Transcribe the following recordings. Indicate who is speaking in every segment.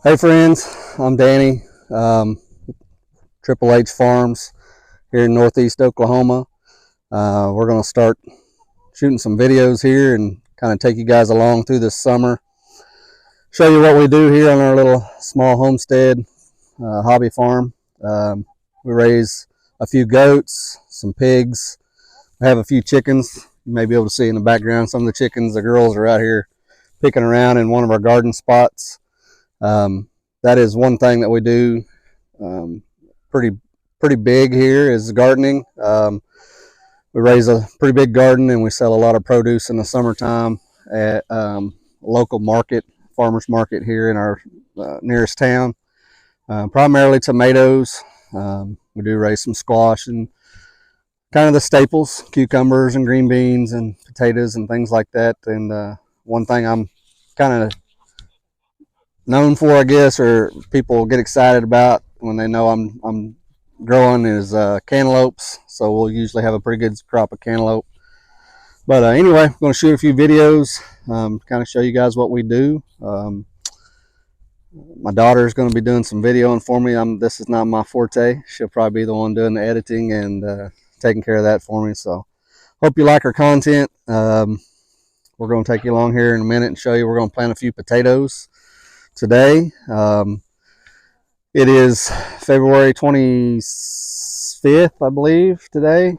Speaker 1: Hey friends, I'm Danny, Triple H Farms here in Northeast Oklahoma. We're going to start shooting some videos here and kind of take you guys along through this summer. Show you what we do here on our little small homestead hobby farm. We raise a few goats, some pigs. We have a few chickens. You may be able to see in the background some of the chickens. The girls are out here picking around in one of our garden spots. That is one thing that we do pretty big here is gardening. We raise a pretty big garden and we sell a lot of produce in the summertime at local market, farmers market here in our nearest town. Primarily tomatoes. We do raise some squash and kind of the staples, cucumbers and green beans and potatoes and things like that. And one thing I'm kind of known for, I guess, or people get excited about when they know I'm growing is cantaloupes. So we'll usually have a pretty good crop of cantaloupe. But anyway, I'm going to shoot a few videos, kind of show you guys what we do. My daughter is going to be doing some videoing for me. This is not my forte. She'll probably be the one doing the editing and taking care of that for me. So hope you like her content. We're going to take you along here in a minute and show you we're going to plant a few potatoes today. It is February 25th, I believe, today,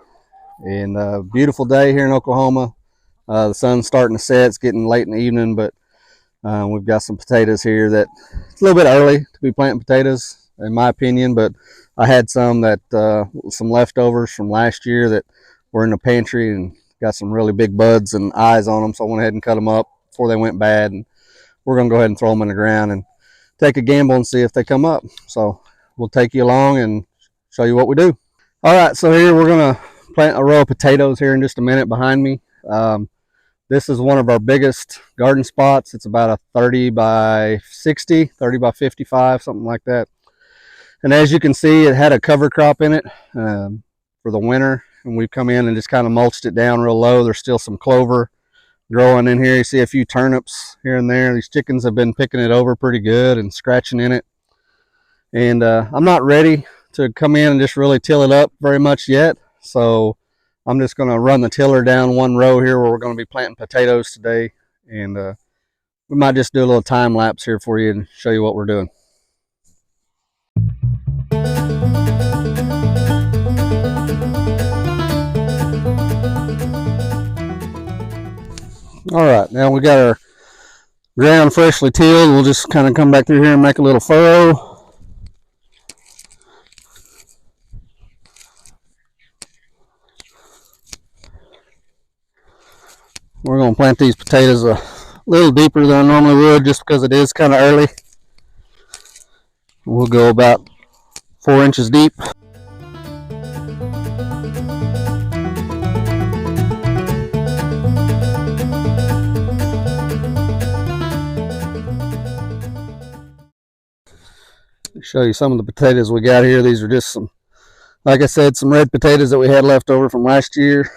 Speaker 1: and a beautiful day here in Oklahoma. The sun's starting to set. It's getting late in the evening, but we've got some potatoes here that it's a little bit early to be planting potatoes, in my opinion, but I had some leftovers from last year that were in the pantry and got some really big buds and eyes on them, so I went ahead and cut them up before they went bad. And we're going to go ahead and throw them in the ground and take a gamble and see if they come up. So we'll take you along and show you what we do. All right, so here we're going to plant a row of potatoes here in just a minute behind me. This is one of our biggest garden spots. It's about a 30 by 60, 30 by 55, something like that. And as you can see, it had a cover crop in it for the winter. And we've come in and just kind of mulched it down real low. There's still some clover growing in here. You see a few turnips here and there. These chickens have been picking it over pretty good and scratching in it. And I'm not ready to come in and just really till it up very much yet. So I'm just going to run the tiller down one row here where we're going to be planting potatoes today. And we might just do a little time lapse here for you and show you what we're doing. All right, now we got our ground freshly tilled. We'll just kind of come back through here and make a little furrow. We're going to plant these potatoes a little deeper than I normally would just because it is kind of early. We'll go about 4 inches deep. Show you some of the potatoes we got here. These are just some, like I said, some red potatoes that we had left over from last year.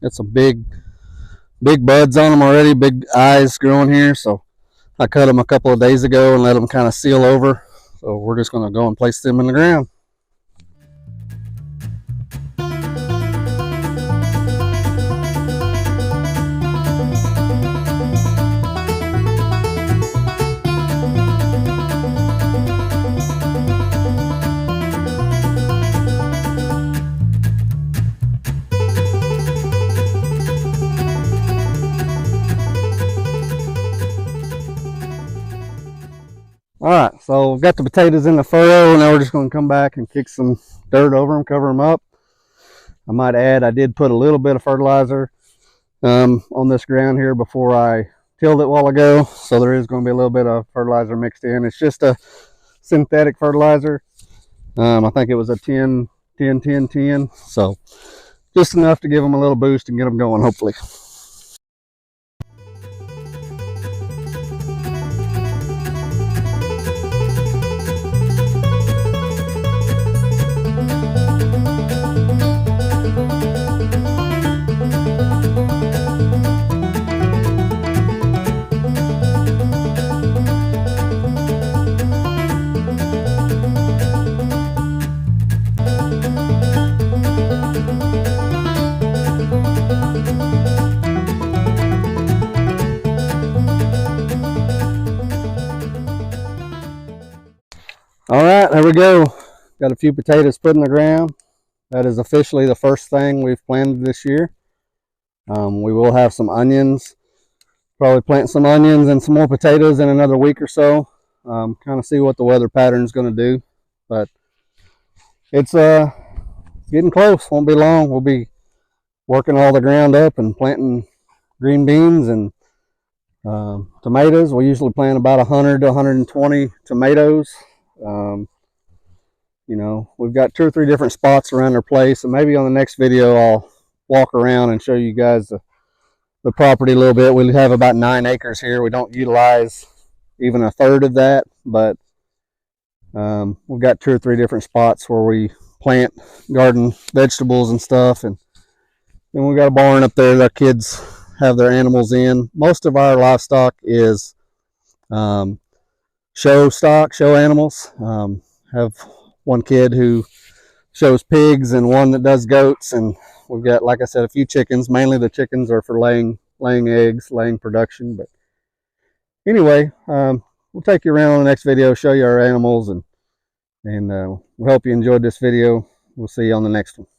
Speaker 1: Got some big buds on them already, big eyes growing here. So I cut them a couple of days ago and let them kind of seal over. So we're just going to go and place them in the ground. All right, so we've got the potatoes in the furrow. Now we're just going to come back and kick some dirt over them, cover them up. I might add, I did put a little bit of fertilizer on this ground here before I tilled it a while ago. So there is going to be a little bit of fertilizer mixed in. It's just a synthetic fertilizer. I think it was a 10-10-10-10. So just enough to give them a little boost and get them going, hopefully. All right, there we go. Got a few potatoes put in the ground. That is officially the first thing we've planted this year. We will have some onions. Probably plant some onions and some more potatoes in another week or so. Kind of see what the weather pattern is going to do. But it's getting close. Won't be long. We'll be working all the ground up and planting green beans and tomatoes. We usually plant about 100 to 120 tomatoes. You know, we've got 2 or 3 different spots around our place, and maybe on the next video I'll walk around and show you guys the property a little bit. We have about 9 acres here. We don't utilize even a third of that, but we've got 2 or 3 different spots where we plant garden vegetables and stuff, and then we've got a barn up there that our kids have their animals in. Most of our livestock is show animals. Have one kid who shows pigs and one that does goats, and we've got, like I said, a few chickens. Mainly the chickens are for laying eggs, laying production. But anyway, we'll take you around on the next video, show you our animals, and we hope you enjoyed this video. We'll see you on the next one.